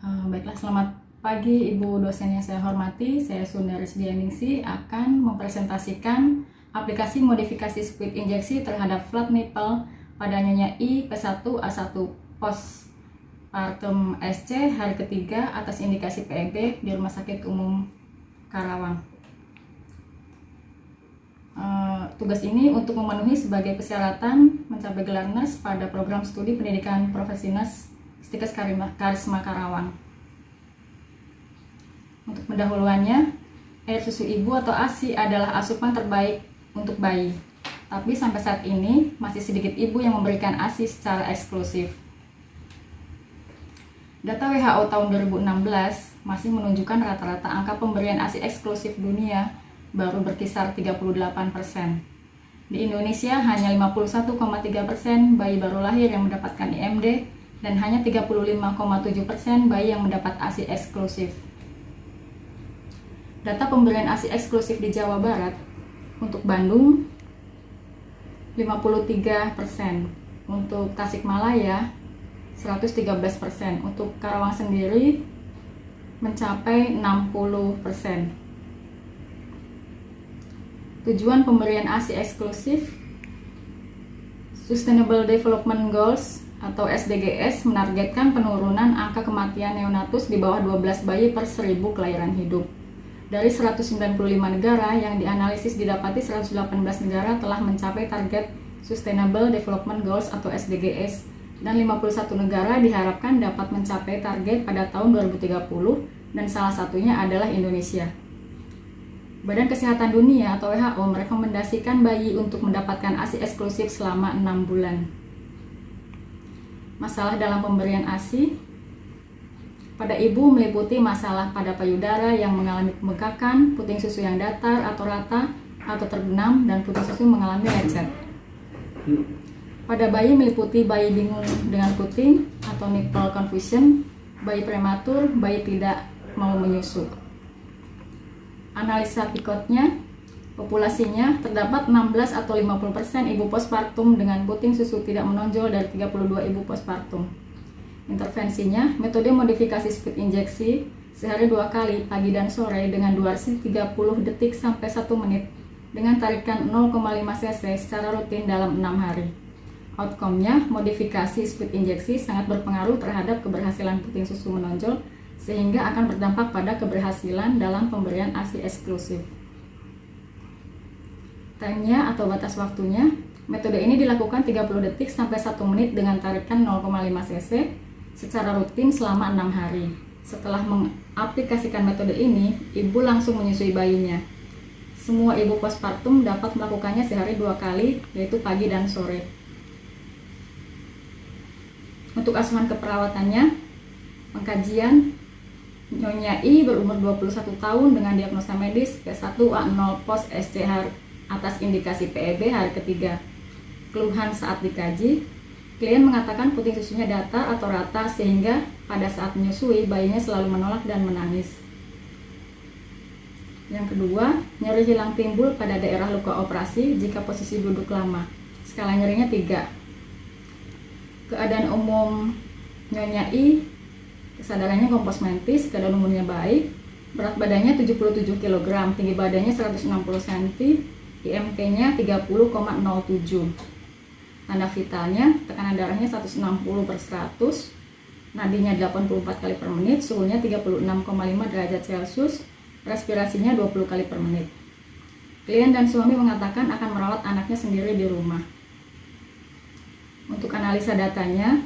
Baiklah, selamat pagi Ibu dosen yang saya hormati. Saya Sundaris Dianingsi akan mempresentasikan aplikasi modifikasi squid injeksi terhadap flat nipple pada Nyonya I P1A1 postpartum SC hari ketiga atas indikasi PEB di Rumah Sakit Umum Karawang. Tugas ini untuk memenuhi sebagai persyaratan mencapai gelar nurse pada program studi pendidikan profesi nurse Stikes Karisma Karawang. Untuk pendahuluannya, air susu ibu atau ASI adalah asupan terbaik untuk bayi. Tapi sampai saat ini masih sedikit ibu yang memberikan ASI secara eksklusif. Data WHO tahun 2016 masih menunjukkan rata-rata angka pemberian ASI eksklusif dunia baru berkisar 38%. Di Indonesia hanya 51,3% bayi baru lahir yang mendapatkan IMD dan hanya 35,7% bayi yang mendapat ASI eksklusif. Data pemberian ASI eksklusif di Jawa Barat untuk Bandung 53%, untuk Tasikmalaya 113%, untuk Karawang sendiri mencapai 60%. Tujuan pemberian ASI eksklusif, Sustainable Development Goals atau SDGs menargetkan penurunan angka kematian neonatus di bawah 12 bayi per 1000 kelahiran hidup. Dari 195 negara yang dianalisis didapati 118 negara telah mencapai target Sustainable Development Goals atau SDGs dan 51 negara diharapkan dapat mencapai target pada tahun 2030 dan salah satunya adalah Indonesia. Badan Kesehatan Dunia atau WHO merekomendasikan bayi untuk mendapatkan ASI eksklusif selama 6 bulan. Masalah dalam pemberian ASI pada ibu meliputi masalah pada payudara yang mengalami pembengkakan, puting susu yang datar atau rata atau terbenam, dan puting susu mengalami lecet. Pada bayi meliputi bayi bingung dengan puting atau nipple confusion, bayi prematur, bayi tidak mau menyusu. Analisa pikotnya, populasinya terdapat 16 atau 50% ibu postpartum dengan puting susu tidak menonjol dari 32 ibu postpartum. Intervensinya, metode modifikasi squid injeksi sehari 2 kali pagi dan sore dengan durasi 30 detik sampai 1 menit dengan tarikan 0,5 cc secara rutin dalam 6 hari. Outcome-nya, modifikasi squid injeksi sangat berpengaruh terhadap keberhasilan puting susu menonjol sehingga akan berdampak pada keberhasilan dalam pemberian ASI eksklusif. Time-nya atau batas waktunya, metode ini dilakukan 30 detik sampai 1 menit dengan tarikan 0,5 cc secara rutin selama 6 hari. Setelah mengaplikasikan metode ini, ibu langsung menyusui bayinya. Semua ibu postpartum dapat melakukannya sehari 2 kali, yaitu pagi dan sore. Untuk asuhan keperawatannya, pengkajian Nyonya I berumur 21 tahun dengan diagnosa medis P1A0 post SC atas indikasi PEB hari ketiga. Keluhan saat dikaji, klien mengatakan puting susunya datar atau rata sehingga pada saat menyusui bayinya selalu menolak dan menangis. Yang kedua, nyeri hilang timbul pada daerah luka operasi jika posisi duduk lama. Skala nyerinya 3. Keadaan umum Nyonya I, kesadarannya kompos mentis, keadaan umurnya baik, berat badannya 77 kg, tinggi badannya 160 cm, IMT-nya 30,07. Tanda vitalnya, tekanan darahnya 160/100, nadinya 84 kali per menit, suhunya 36,5 derajat Celcius, respirasinya 20 kali per menit. Klien dan suami mengatakan akan merawat anaknya sendiri di rumah. Untuk analisa datanya,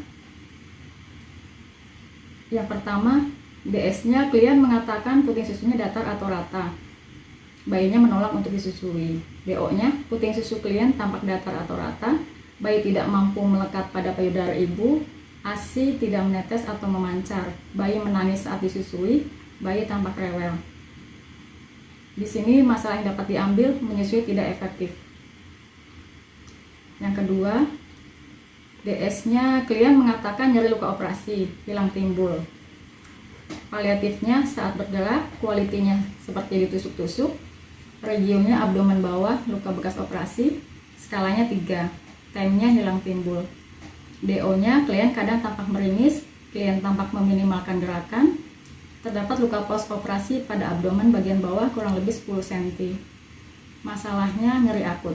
yang pertama, DS-nya klien mengatakan puting susunya datar atau rata. Bayinya menolak untuk disusui. DO-nya, puting susu klien tampak datar atau rata. Bayi tidak mampu melekat pada payudara ibu. ASI tidak menetes atau memancar. Bayi menangis saat disusui. Bayi tampak rewel. Di sini masalah yang dapat diambil, menyusui tidak efektif. Yang kedua, DS-nya klien mengatakan nyeri luka operasi, hilang timbul. Paliatifnya saat bergerak, kualitinya seperti ditusuk-tusuk. Regionya abdomen bawah, luka bekas operasi. Skalanya 3. Time-nya hilang timbul. DO-nya klien kadang tampak meringis, klien tampak meminimalkan gerakan. Terdapat luka pos operasi pada abdomen bagian bawah kurang lebih 10 cm. Masalahnya nyeri akut.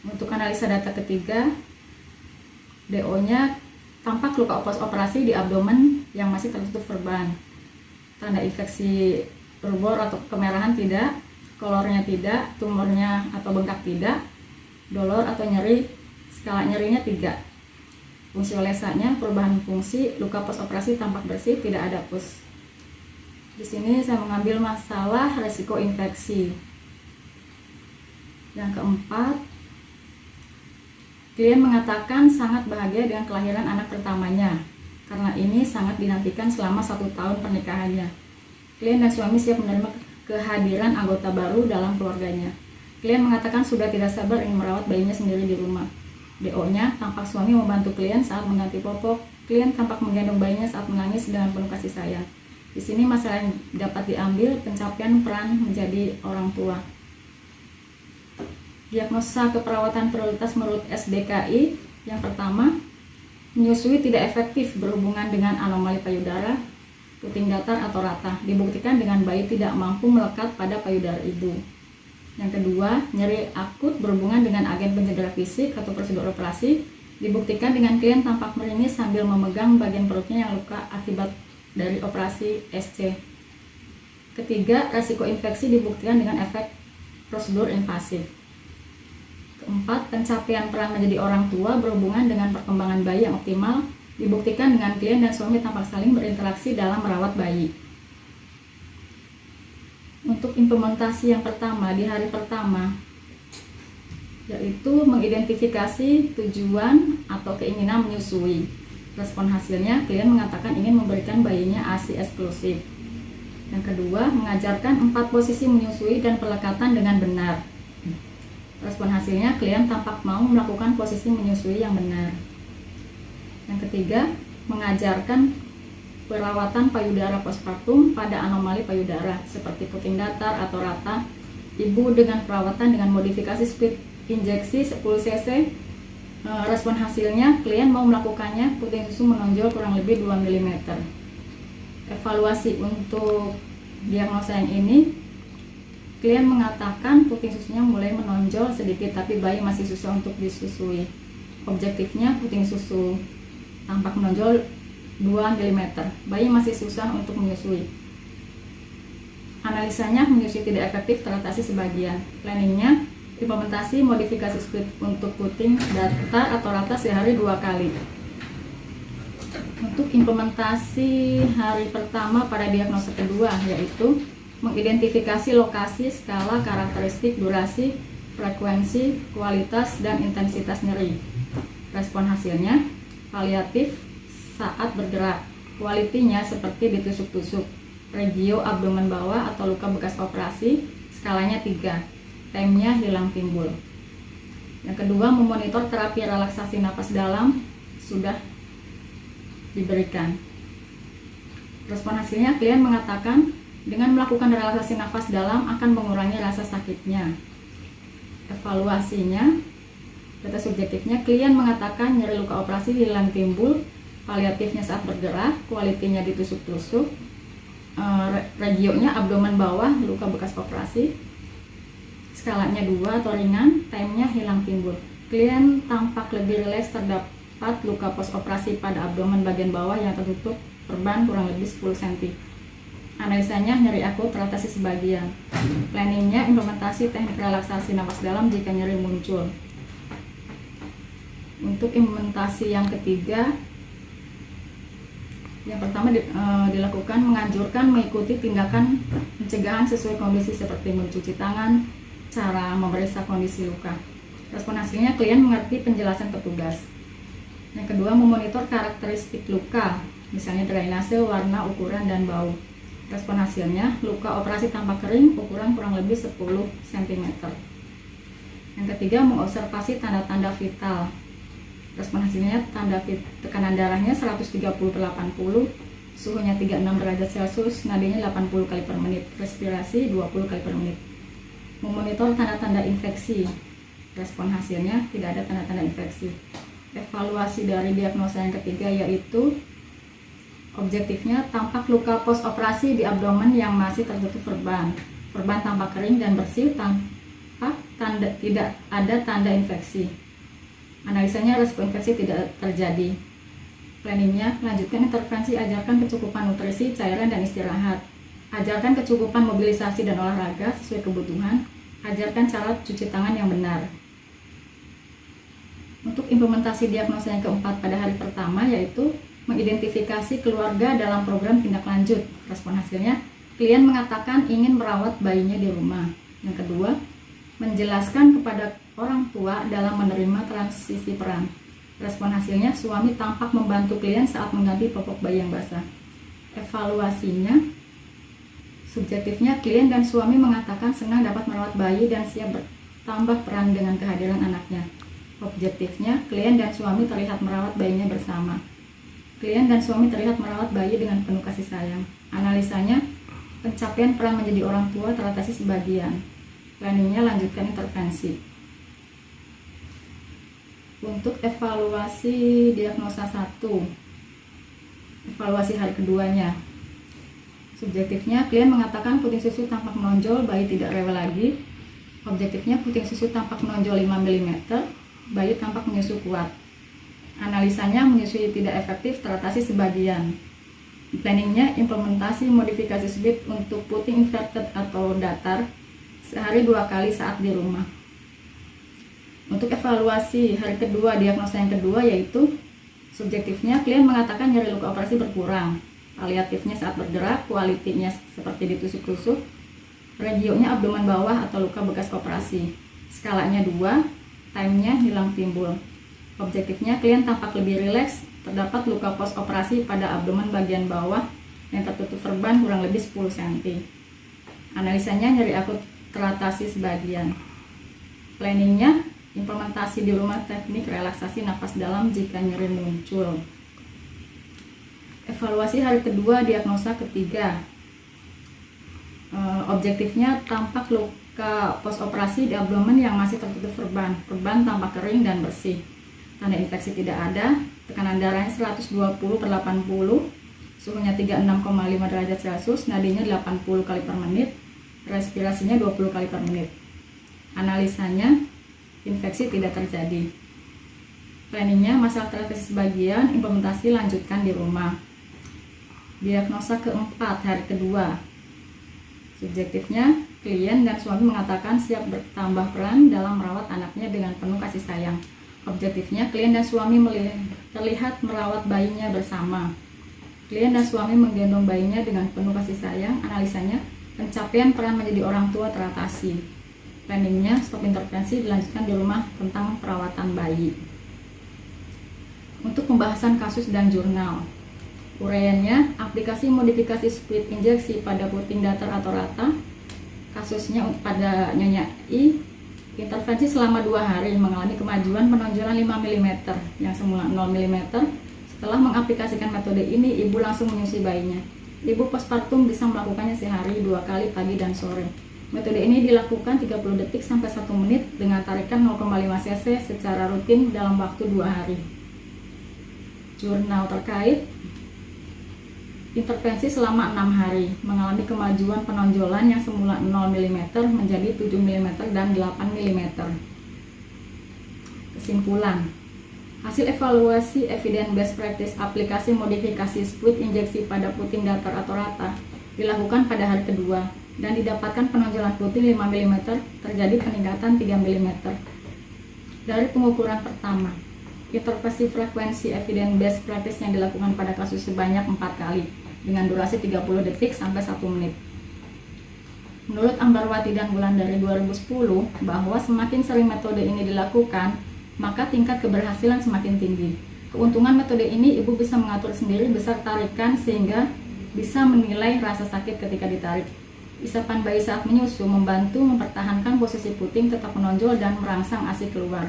Untuk analisa data ketiga, DO-nya tampak luka pos operasi di abdomen yang masih tertutup perban. Tanda infeksi rubor atau kemerahan tidak, kolornya tidak, tumornya atau bengkak tidak, dolor atau nyeri, skala nyerinya 3. Fungsi olesanya perubahan fungsi, luka pos operasi tampak bersih, tidak ada pus. Di sini saya mengambil masalah resiko infeksi. Yang keempat, klien mengatakan sangat bahagia dengan kelahiran anak pertamanya karena ini sangat dinantikan selama 1 tahun pernikahannya. Klien dan suami siap menerima kehadiran anggota baru dalam keluarganya. Klien mengatakan sudah tidak sabar ingin merawat bayinya sendiri di rumah. DO-nya tampak suami membantu klien saat mengganti popok. Klien tampak menggendong bayinya saat menangis dengan penuh kasih sayang. Di sini masalah yang dapat diambil pencapaian peran menjadi orang tua. Diagnosa keperawatan prioritas menurut SDKI. Yang pertama, menyusui tidak efektif berhubungan dengan anomali payudara, puting datar atau rata, dibuktikan dengan bayi tidak mampu melekat pada payudara ibu. Yang kedua, nyeri akut berhubungan dengan agen pencedera fisik atau prosedur operasi, dibuktikan dengan klien tampak meringis sambil memegang bagian perutnya yang luka akibat dari operasi SC. Ketiga, resiko infeksi dibuktikan dengan efek prosedur invasif. Keempat, pencapaian peran menjadi orang tua berhubungan dengan perkembangan bayi yang optimal, dibuktikan dengan klien dan suami tampak saling berinteraksi dalam merawat bayi. Untuk implementasi yang pertama di hari pertama, yaitu mengidentifikasi tujuan atau keinginan menyusui. Respon hasilnya, klien mengatakan ingin memberikan bayinya ASI eksklusif. Yang kedua, mengajarkan 4 posisi menyusui dan pelekatan dengan benar. Respon hasilnya, klien tampak mau melakukan posisi menyusui yang benar. Yang ketiga, mengajarkan perawatan payudara postpartum pada anomali payudara seperti puting datar atau rata. Ibu dengan perawatan dengan modifikasi speed injeksi 10 cc. Respon hasilnya, klien mau melakukannya, puting susu menonjol kurang lebih 2 mm. Evaluasi untuk diagnosa yang ini, klien mengatakan puting susunya mulai menonjol sedikit tapi bayi masih susah untuk disusui. Objektifnya, puting susu tampak menonjol 2 mm. Bayi masih susah untuk menyusui. Analisanya, menyusui tidak efektif teratasi sebagian. Planningnya, implementasi modifikasi speed untuk puting datar atau rata sehari 2 kali. Untuk implementasi hari pertama pada diagnosa kedua, yaitu mengidentifikasi lokasi, skala, karakteristik, durasi, frekuensi, kualitas, dan intensitas nyeri. Respon hasilnya, paliatif saat bergerak, kualitinya seperti ditusuk-tusuk, regio abdomen bawah atau luka bekas operasi, skalanya 3, time-nya hilang timbul. Yang kedua, memonitor terapi relaksasi napas dalam sudah diberikan. Respon hasilnya, klien mengatakan dengan melakukan relaksasi nafas dalam akan mengurangi rasa sakitnya. Evaluasinya, data subjektifnya, klien mengatakan nyeri luka operasi hilang timbul, paliatifnya saat bergerak, kualitinya ditusuk-tusuk, regionya abdomen bawah, luka bekas operasi, skalanya 2 atau ringan, time-nya hilang timbul. Klien tampak lebih rileks, terdapat luka pos operasi pada abdomen bagian bawah yang tertutup perban kurang lebih 10 cm. Analisanya, nyeri akut teratasi sebagian. Planningnya, implementasi teknik relaksasi napas dalam jika nyeri muncul. Untuk implementasi yang ketiga, yang pertama dilakukan menganjurkan mengikuti tindakan pencegahan sesuai kondisi seperti mencuci tangan, cara memeriksa kondisi luka. Respon hasilnya, klien mengerti penjelasan petugas. Yang kedua, memonitor karakteristik luka, misalnya drainase, warna, ukuran, dan bau. Respon hasilnya, luka operasi tampak kering, ukuran kurang lebih 10 cm. Yang ketiga, mengobservasi tanda-tanda vital. Respon hasilnya, tanda tekanan darahnya 130/80, suhunya 36 derajat Celcius, nadinya 80 kali per menit, respirasi 20 kali per menit. Memonitor tanda-tanda infeksi. Respon hasilnya, tidak ada tanda-tanda infeksi. Evaluasi dari diagnosa yang ketiga yaitu objektifnya tampak luka pos operasi di abdomen yang masih tertutup perban. Perban tampak kering dan bersih tanpa tidak ada tanda infeksi. Analisanya resiko infeksi tidak terjadi. Planningnya, lanjutkan intervensi, ajarkan kecukupan nutrisi, cairan, dan istirahat. Ajarkan kecukupan mobilisasi dan olahraga sesuai kebutuhan. Ajarkan cara cuci tangan yang benar. Untuk implementasi diagnosa yang keempat pada hari pertama yaitu mengidentifikasi keluarga dalam program tindak lanjut. Respon hasilnya, klien mengatakan ingin merawat bayinya di rumah. Yang kedua, menjelaskan kepada orang tua dalam menerima transisi peran. Respon hasilnya, suami tampak membantu klien saat mengganti popok bayi yang basah. Evaluasinya, subjektifnya klien dan suami mengatakan senang dapat merawat bayi dan siap bertambah peran dengan kehadiran anaknya. Objektifnya, klien dan suami terlihat merawat bayinya bersama. Klien dan suami terlihat merawat bayi dengan penuh kasih sayang. Analisanya, pencapaian peran menjadi orang tua teratasi sebagian. Planningnya, lanjutkan intervensi. Untuk evaluasi diagnosa 1, evaluasi hari keduanya. Subjektifnya, klien mengatakan puting susu tampak menonjol, bayi tidak rewel lagi. Objektifnya, puting susu tampak menonjol 5 mm, bayi tampak menyusu kuat. Analisanya, menyusui tidak efektif teratasi sebagian. Planningnya, implementasi modifikasi SBIT untuk puting inverted atau datar sehari 2 kali saat di rumah. Untuk evaluasi hari kedua, diagnosa yang kedua yaitu subjektifnya, klien mengatakan nyeri luka operasi berkurang. Paliatifnya saat bergerak, kualitinya seperti ditusuk-tusuk, regionya abdomen bawah atau luka bekas operasi. Skalanya 2, time-nya hilang timbul. Objektifnya, klien tampak lebih rileks, terdapat luka pos operasi pada abdomen bagian bawah yang tertutup perban kurang lebih 10 cm. Analisanya, nyeri akut teratasi sebagian. Planningnya, implementasi di rumah teknik relaksasi nafas dalam jika nyeri muncul. Evaluasi hari kedua, diagnosa ketiga. Objektifnya, tampak luka pos operasi di abdomen yang masih tertutup perban. Perban tampak kering dan bersih. Tanda infeksi tidak ada. Tekanan darahnya 120/80, suhunya 36,5 derajat Celcius, nadinya 80 kali per menit, respirasinya 20 kali per menit. Analisanya, infeksi tidak terjadi. Planningnya, masalah teratasi sebagian, implementasi lanjutkan di rumah. Diagnosa keempat, hari kedua. Subjektifnya, klien dan suami mengatakan siap bertambah peran dalam merawat anaknya dengan penuh kasih sayang. Objektifnya, klien dan suami terlihat merawat bayinya bersama. Klien dan suami menggendong bayinya dengan penuh kasih sayang. Analisanya, pencapaian peran menjadi orang tua teratasi. Planningnya, stop intervensi dilanjutkan di rumah tentang perawatan bayi. Untuk pembahasan kasus dan jurnal, uraiannya, aplikasi modifikasi SPIT injeksi pada puting datar atau rata. Kasusnya pada Nyonya I, intervensi selama 2 hari mengalami kemajuan penonjolan 5 mm yang semula 0 mm. Setelah mengaplikasikan metode ini, ibu langsung menyusui bayinya. Ibu postpartum bisa melakukannya sehari 2 kali pagi dan sore. Metode ini dilakukan 30 detik sampai 1 menit dengan tarikan 0,5 cc secara rutin dalam waktu 2 hari. Jurnal terkait, intervensi selama 6 hari mengalami kemajuan penonjolan yang semula 0 mm menjadi 7 mm dan 8 mm. Kesimpulan, hasil evaluasi evidence based practice aplikasi modifikasi SPIT injeksi pada puting datar atau rata dilakukan pada hari kedua dan didapatkan penonjolan puting 5 mm, terjadi peningkatan 3 mm. Dari pengukuran pertama, intervensi frekuensi evidence based practice yang dilakukan pada kasus sebanyak 4 kali dengan durasi 30 detik sampai 1 menit. Menurut Ambarwati dan Wulandari 2010 bahwa semakin sering metode ini dilakukan, maka tingkat keberhasilan semakin tinggi. Keuntungan metode ini, ibu bisa mengatur sendiri besar tarikan sehingga bisa menilai rasa sakit ketika ditarik. Isapan bayi saat menyusu membantu mempertahankan posisi puting tetap menonjol dan merangsang ASI keluar.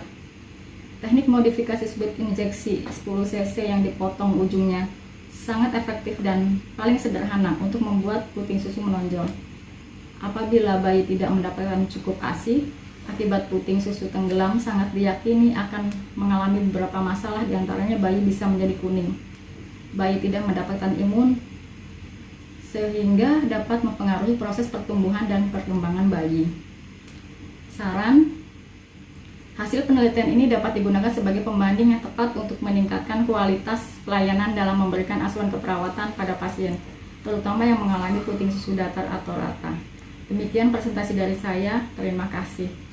Teknik modifikasi SPIT injeksi 10 cc yang dipotong ujungnya sangat efektif dan paling sederhana untuk membuat puting susu menonjol. Apabila bayi tidak mendapatkan cukup ASI, akibat puting susu tenggelam sangat diyakini akan mengalami beberapa masalah, diantaranya bayi bisa menjadi kuning, bayi tidak mendapatkan imun, sehingga dapat mempengaruhi proses pertumbuhan dan perkembangan bayi. Saran, hasil penelitian ini dapat digunakan sebagai pembanding yang tepat untuk meningkatkan kualitas pelayanan dalam memberikan asuhan keperawatan pada pasien, terutama yang mengalami puting susu datar atau rata. Demikian presentasi dari saya, terima kasih.